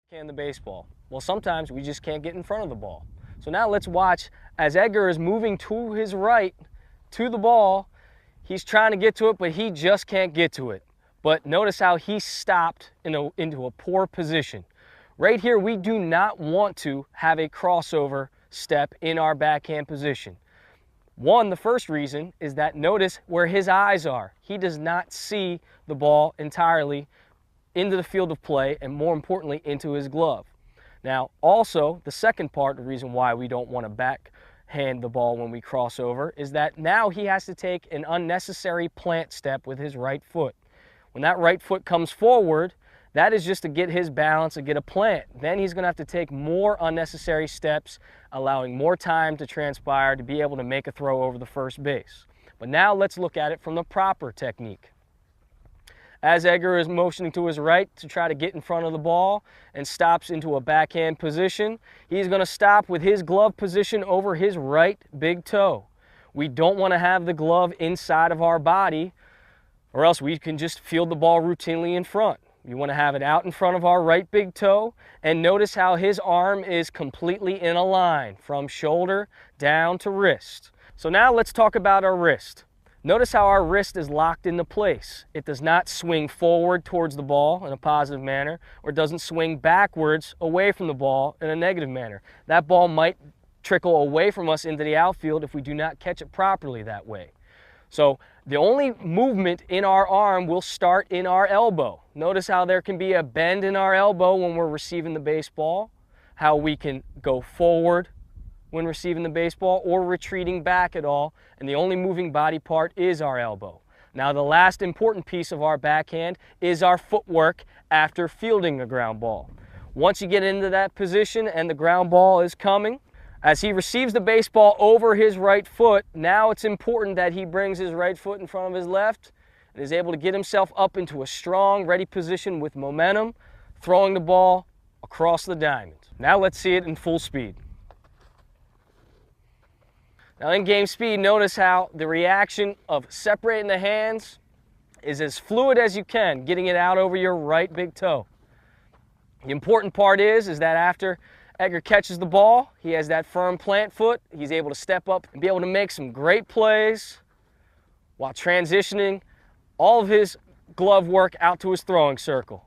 Can the baseball? Well, sometimes we just can't get in front of the ball. So now let's watch as Edgar is moving to his right to the ball. He's trying to get to it, but he just can't get to it. But notice how he stopped into a poor position. Right here, we do not want to have a crossover step in our backhand position. One, the first reason is that notice where his eyes are. He does not see the ball entirely into the field of play, and more importantly, into his glove. Now, also, the second part, the reason why we don't want to backhand the ball when we cross over, is that now he has to take an unnecessary plant step with his right foot. When that right foot comes forward, that is just to get his balance and get a plant. Then he's going to have to take more unnecessary steps, allowing more time to transpire to be able to make a throw over the first base. But now let's look at it from the proper technique. As Edgar is motioning to his right to try to get in front of the ball and stops into a backhand position, he's going to stop with his glove position over his right big toe. We don't want to have the glove inside of our body, or else we can just field the ball routinely in front. You want to have it out in front of our right big toe, and notice how his arm is completely in a line from shoulder down to wrist. So now let's talk about our wrist. Notice how our wrist is locked into place. It does not swing forward towards the ball in a positive manner, or it doesn't swing backwards away from the ball in a negative manner. That ball might trickle away from us into the outfield if we do not catch it properly that way. So the only movement in our arm will start in our elbow. Notice how there can be a bend in our elbow when we're receiving the baseball, how we can go forward when receiving the baseball or retreating back at all, and the only moving body part is our elbow. Now the last important piece of our backhand is our footwork after fielding a ground ball. Once you get into that position and the ground ball is coming, as he receives the baseball over his right foot, now it's important that he brings his right foot in front of his left and is able to get himself up into a strong, ready position with momentum, throwing the ball across the diamond. Now let's see it in full speed. Now in game speed, notice how the reaction of separating the hands is as fluid as you can, getting it out over your right big toe. The important part is that after Edgar catches the ball, he has that firm plant foot. He's able to step up and be able to make some great plays while transitioning all of his glove work out to his throwing circle.